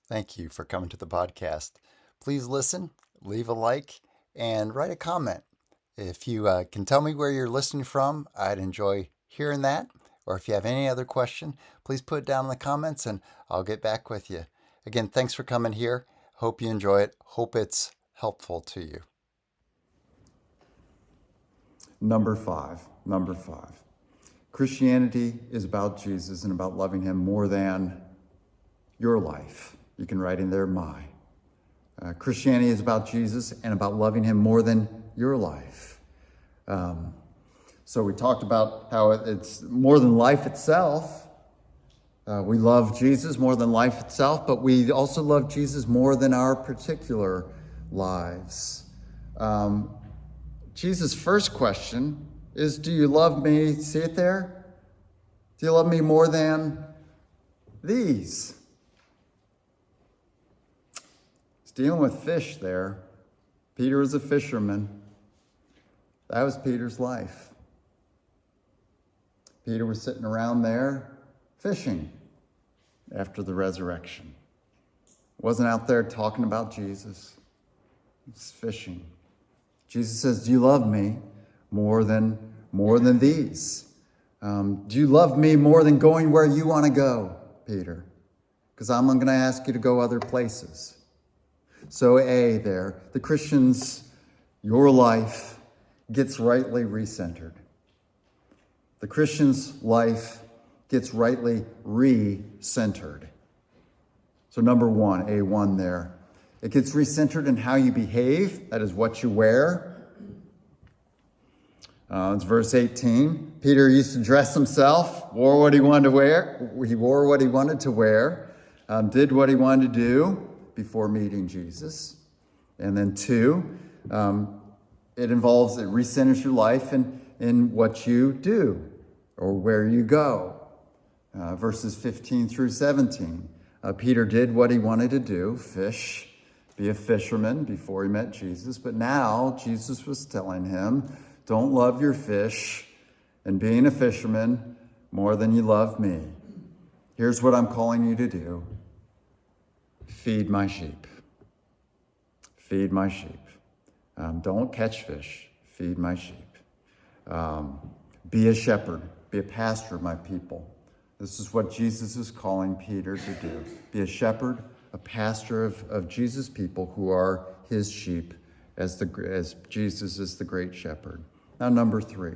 Thank you for coming to the podcast. Please listen, leave a like, and write a comment. If you can tell me where you're listening from, I'd enjoy hearing that. Or if you have any other question, please put it down in the comments and I'll get back with you. Again, thanks for coming here. Hope you enjoy it. Hope it's helpful to you. Number five. Christianity is about Jesus and about loving him more than your life. You can write in there, my. Christianity is about Jesus and about loving him more than your life. So we talked about how it's more than life itself. We love Jesus more than life itself, but we also love Jesus more than our particular lives. Jesus' first question is, do you love me? See it there? Do you love me more than these? He's dealing with fish there. Peter was a fisherman. That was Peter's life. Peter was sitting around there fishing after the resurrection. Wasn't out there talking about Jesus. He was fishing. Jesus says, do you love me more than these? Do you love me more than going where you want to go, Peter? Because I'm going to ask you to go other places. So there, the Christians, your life gets rightly recentered. The Christian's life gets rightly re-centered. So number one, A1 there. It gets recentered in how you behave. That is what you wear. It's verse 18. Peter used to dress himself, wore what he wanted to wear. He wore what he wanted to wear, did what he wanted to do before meeting Jesus. And then two, it recenters your life in what you do or where you go. Verses 15 through 17. Peter did what he wanted to do, fish, be a fisherman before he met Jesus. But now Jesus was telling him, don't love your fish and being a fisherman more than you love me. Here's what I'm calling you to do. Feed my sheep. Feed my sheep. Don't catch fish. Feed my sheep. Be a shepherd. Be a pastor of my people. This is what Jesus is calling Peter to do. Be a shepherd, a pastor of Jesus' people who are his sheep as Jesus is the great shepherd. Now, number three.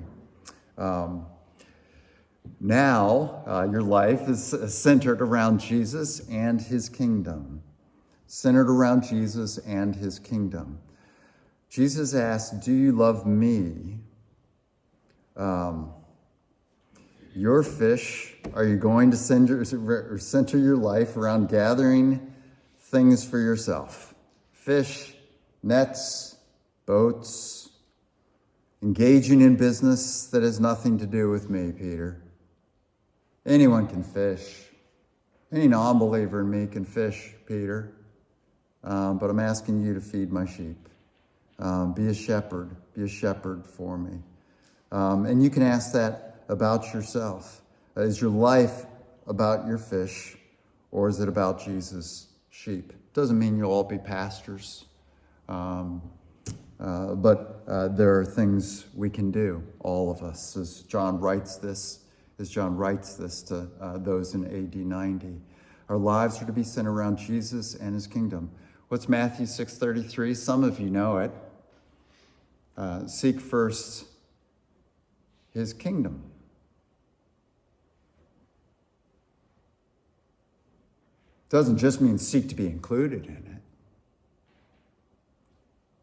Now your life is centered around Jesus and his kingdom. Centered around Jesus and his kingdom. Jesus asked, do you love me? Your fish, are you going to center your life around gathering things for yourself? Fish, nets, boats, engaging in business that has nothing to do with me, Peter. Anyone can fish. Any non-believer in me can fish, Peter. But I'm asking you to feed my sheep. Be a shepherd. Be a shepherd for me. And you can ask that about yourself. Is your life about your fish, or is it about Jesus' sheep? Doesn't mean you'll all be pastors, but there are things we can do, all of us, as John writes this to those in AD 90. Our lives are to be centered around Jesus and his kingdom. What's Matthew 6:33? Some of you know it. Seek first his kingdom. Doesn't just mean seek to be included in it.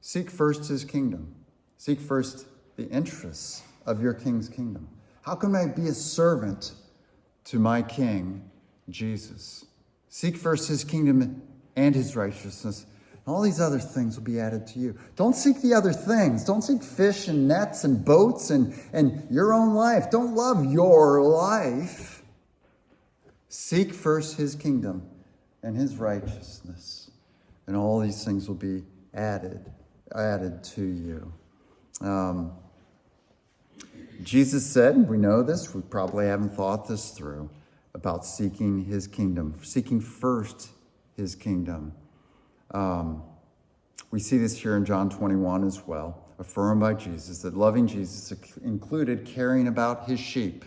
Seek first his kingdom. Seek first the interests of your king's kingdom. How can I be a servant to my king, Jesus? Seek first his kingdom and his righteousness. And all these other things will be added to you. Don't seek the other things. Don't seek fish and nets and boats and your own life. Don't love your life. Seek first his kingdom and his righteousness, and all these things will be added to you. Jesus said, we know this, we probably haven't thought this through, about seeking his kingdom, seeking first his kingdom. We see this here in John 21 as well, affirmed by Jesus, that loving Jesus included caring about his sheep.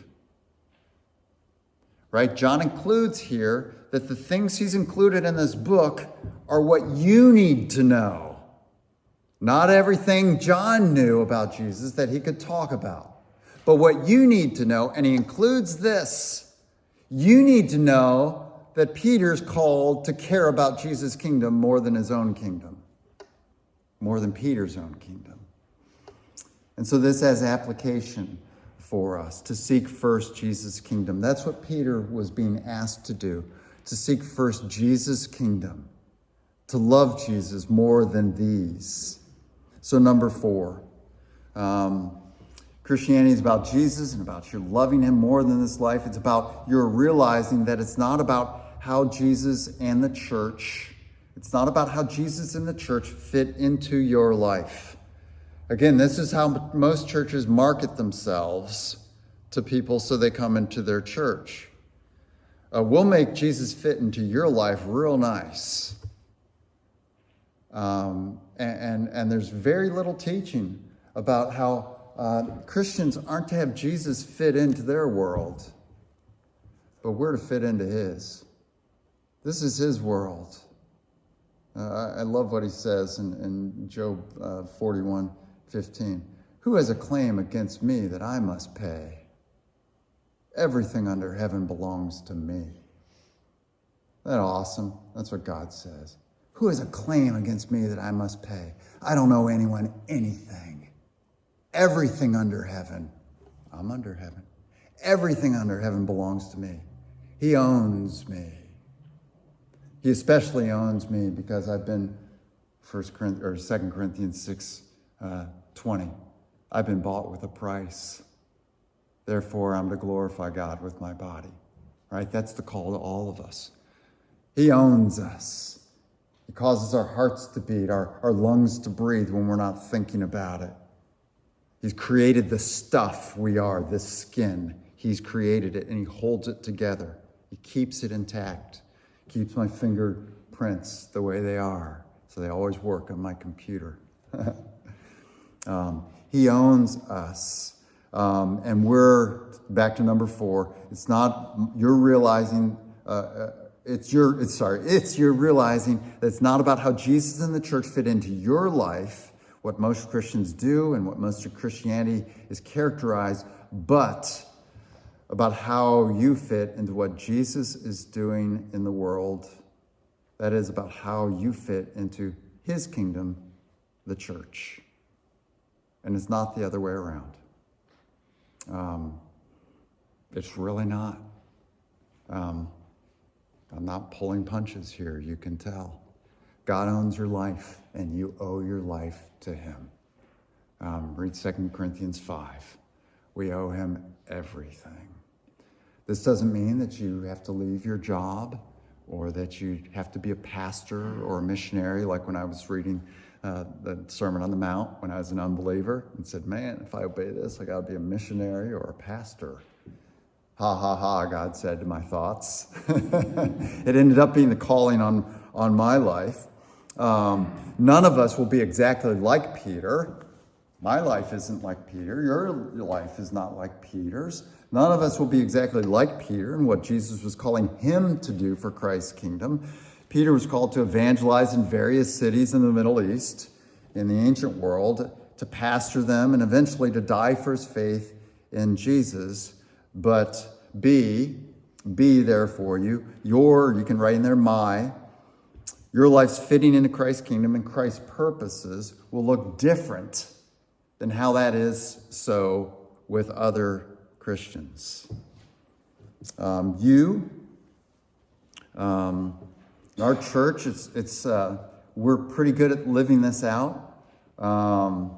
Right? John includes here that the things he's included in this book are what you need to know. Not everything John knew about Jesus that he could talk about, but what you need to know, and he includes this. You need to know that Peter's called to care about Jesus' kingdom more than his own kingdom, more than Peter's own kingdom. And so this has application for us, to seek first Jesus' kingdom. That's what Peter was being asked to do, to seek first Jesus' kingdom, to love Jesus more than these. So number 4, Christianity is about Jesus and about you loving him more than this life. It's about your realizing that it's not about how Jesus and the church, it's not about how Jesus and the church fit into your life. Again, this is how most churches market themselves to people so they come into their church. We'll make Jesus fit into your life real nice. And there's very little teaching about how Christians aren't to have Jesus fit into their world, but we're to fit into his. This is his world. I love what he says in Job 41:15. Who has a claim against me that I must pay? Everything under heaven belongs to me. Isn't that awesome? That's what God says. Who has a claim against me that I must pay? I don't owe anyone anything. Everything under heaven, I'm under heaven. Everything under heaven belongs to me. He owns me. He especially owns me because I've been 2 Corinthians 6:20. I've been bought with a price. Therefore, I'm to glorify God with my body. Right? That's the call to all of us. He owns us. He causes our hearts to beat, our lungs to breathe when we're not thinking about it. He's created the stuff we are, this skin. He's created it and he holds it together. He keeps it intact. Keeps my fingerprints the way they are, so they always work on my computer. He owns us. And we're, back to number 4, it's not, you're realizing, it's your realizing that it's not about how Jesus and the church fit into your life, what most Christians do and what most of Christianity is characterized, but about how you fit into what Jesus is doing in the world. That is about how you fit into his kingdom, the church. And it's not the other way around. It's really not. I'm not pulling punches here, you can tell. God owns your life, and you owe your life to him. Read 2 Corinthians 5. We owe him everything. This doesn't mean that you have to leave your job or that you have to be a pastor or a missionary, like when I was reading the Sermon on the Mount when I was an unbeliever and said, man, if I obey this, I got to be a missionary or a pastor. Ha, ha, ha, God said to my thoughts. It ended up being the calling on my life. None of us will be exactly like Peter. My life isn't like Peter. Your life is not like Peter's. None of us will be exactly like Peter and what Jesus was calling him to do for Christ's kingdom. Peter was called to evangelize in various cities in the Middle East, in the ancient world, to pastor them and eventually to die for his faith in Jesus. But be therefore you can write in there, your life's fitting into Christ's kingdom and Christ's purposes will look different than how that is so with other Christians. Our church, we're pretty good at living this out. But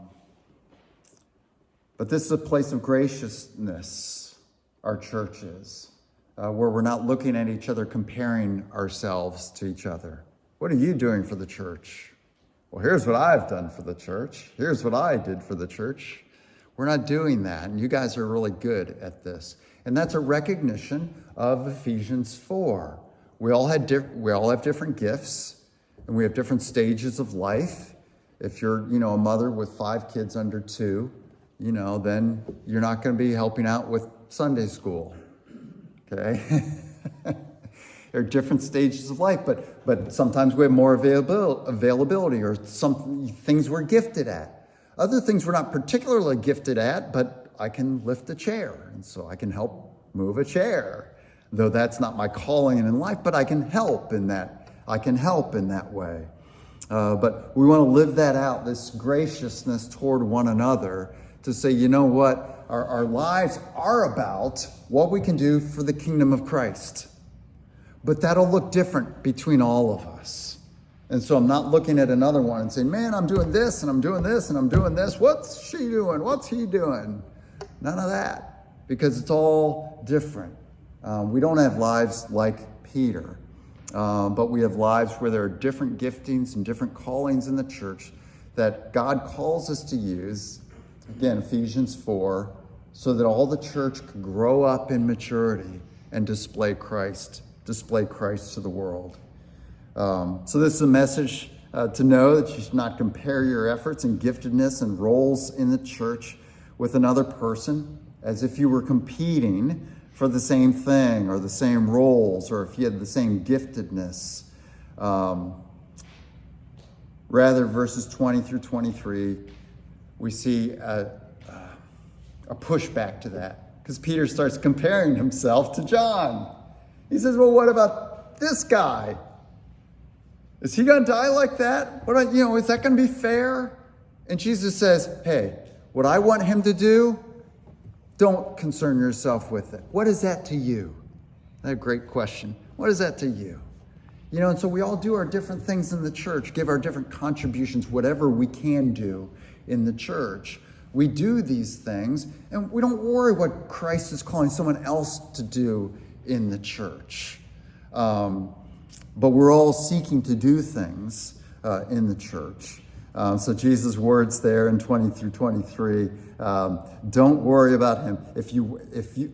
this is a place of graciousness, our church is, where we're not looking at each other, comparing ourselves to each other. What are you doing for the church? Well, here's what I've done for the church. Here's what I did for the church. We're not doing that, and you guys are really good at this. And that's a recognition of Ephesians 4, we all have different gifts, and we have different stages of life. If you're, a mother with 5 kids under 2, then you're not going to be helping out with Sunday school. Okay? There are different stages of life, but sometimes we have more availability, or some things we're gifted at. Other things we're not particularly gifted at, but I can lift a chair, and so I can help move a chair. Though that's not my calling in life, but I can help in that. I can help in that way. But we want to live that out, this graciousness toward one another, to say, you know what, our lives are about what we can do for the kingdom of Christ. But that'll look different between all of us. And so I'm not looking at another one and saying, man, I'm doing this, and I'm doing this, and I'm doing this. What's she doing? What's he doing? None of that, because it's all different. We don't have lives like Peter, but we have lives where there are different giftings and different callings in the church that God calls us to use. Again, Ephesians 4, so that all the church could grow up in maturity and display Christ to the world. So this is a message to know that you should not compare your efforts and giftedness and roles in the church with another person as if you were competing for the same thing or the same roles, or if you had the same giftedness. Rather, verses 20 through 23, we see a pushback to that, because Peter starts comparing himself to John. He says, well, what about this guy? Is he going to die like that? Is that going to be fair? And Jesus says, hey, what I want him to do, don't concern yourself with it. What is that to you? That's a great question. What is that to you? And so we all do our different things in the church, give our different contributions, whatever we can do in the church. We do these things, and we don't worry what Christ is calling someone else to do in the church. But we're all seeking to do things in the church. So Jesus' words there in 20 through 23, don't worry about him.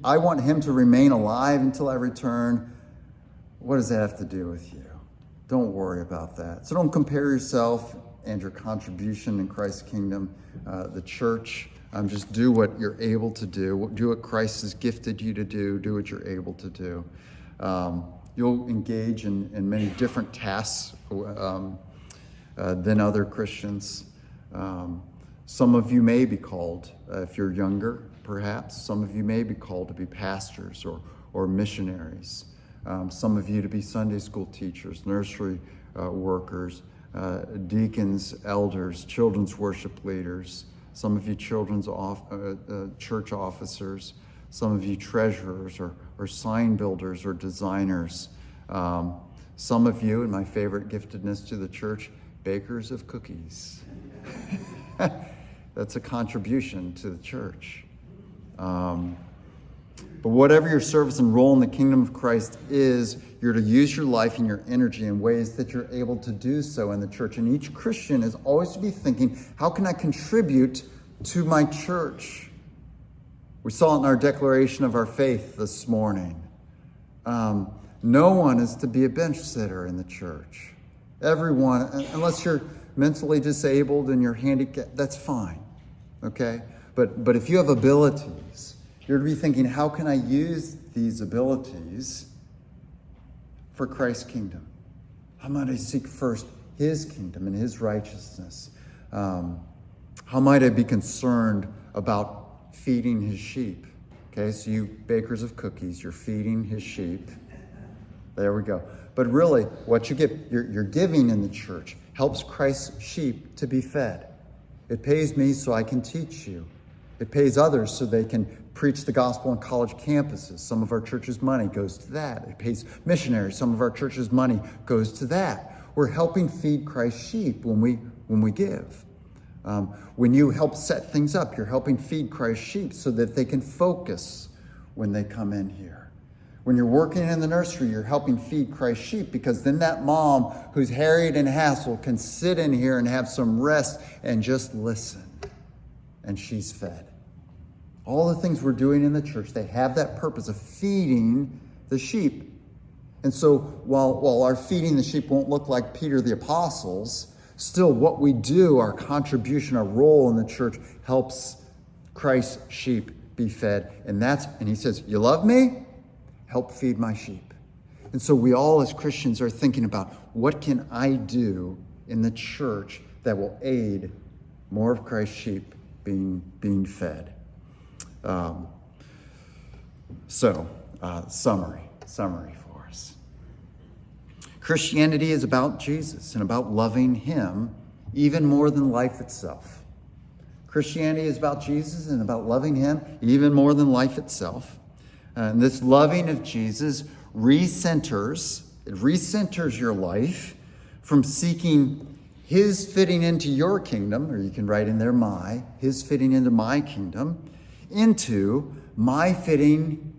I want him to remain alive until I return. What does that have to do with you? Don't worry about that. So don't compare yourself and your contribution in Christ's kingdom, the church. Just do what you're able to do. Do what Christ has gifted you to do. Do what you're able to do. You'll engage in many different tasks than other Christians. Some of you may be called, if you're younger, perhaps, some of you may be called to be pastors or missionaries. Some of you to be Sunday school teachers, nursery workers, deacons, elders, children's worship leaders. Some of you church officers. Some of you treasurers or sign builders or designers. Some of you, and my favorite giftedness to the church, bakers of cookies. That's a contribution to the church. But whatever your service and role in the kingdom of Christ is, you're to use your life and your energy in ways that you're able to do so in the church. And each Christian is always to be thinking, how can I contribute to my church? We saw it in our declaration of our faith this morning. No one is to be a bench sitter in the church. Everyone, unless you're mentally disabled and you're handicapped, that's fine, okay? But if you have abilities, you're to be thinking, how can I use these abilities for Christ's kingdom? How might I seek first his kingdom and his righteousness? How might I be concerned about feeding his sheep? Okay, so you bakers of cookies, you're feeding his sheep. There we go. But really, what you get, your giving in the church helps Christ's sheep to be fed. It pays me so I can teach you. It pays others so they can preach the gospel on college campuses. Some of our church's money goes to that. It pays missionaries. Some of our church's money goes to that. We're helping feed Christ's sheep when we give. When you help set things up, you're helping feed Christ's sheep so that they can focus when they come in here. When you're working in the nursery, you're helping feed Christ's sheep, because then that mom who's harried and hassled can sit in here and have some rest and just listen. And she's fed. All the things we're doing in the church, they have that purpose of feeding the sheep. And so while our feeding the sheep won't look like Peter the Apostle's, still what we do, our contribution, our role in the church helps Christ's sheep be fed. And he says, you love me? Help feed my sheep. And so we all as Christians are thinking about, what can I do in the church that will aid more of Christ's sheep being fed? Summary for us. Christianity is about Jesus and about loving him even more than life itself. Christianity is about Jesus and about loving him even more than life itself. And this loving of Jesus recenters your life from seeking his fitting into your kingdom, or you can write in there his fitting into my kingdom, into my fitting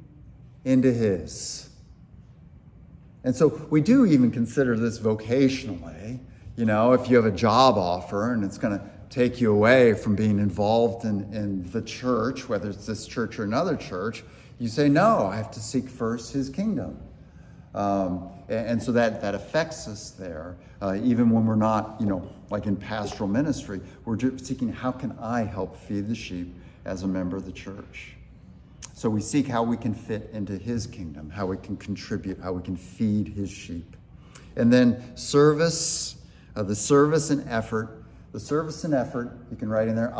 into his. And so we do even consider this vocationally. If you have a job offer and it's going to take you away from being involved in the church, whether it's this church or another church, you say, no, I have to seek first his kingdom. And so that affects us there. Even when we're not, like in pastoral ministry, we're just seeking, how can I help feed the sheep as a member of the church? So we seek how we can fit into his kingdom, how we can contribute, how we can feed his sheep. And then service, the service and effort, you can write in there,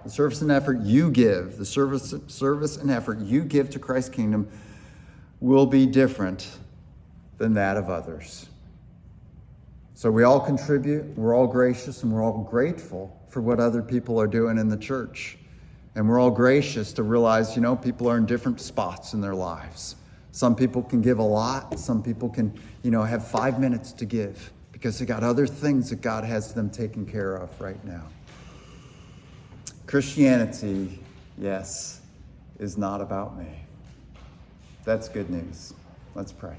the service and effort you give, the service and effort you give to Christ's kingdom will be different than that of others. So we all contribute, we're all gracious, and we're all grateful for what other people are doing in the church. And we're all gracious to realize, people are in different spots in their lives. Some people can give a lot. Some people can, have 5 minutes to give because they got other things that God has them taken care of right now. Christianity, yes, is not about me. That's good news. Let's pray.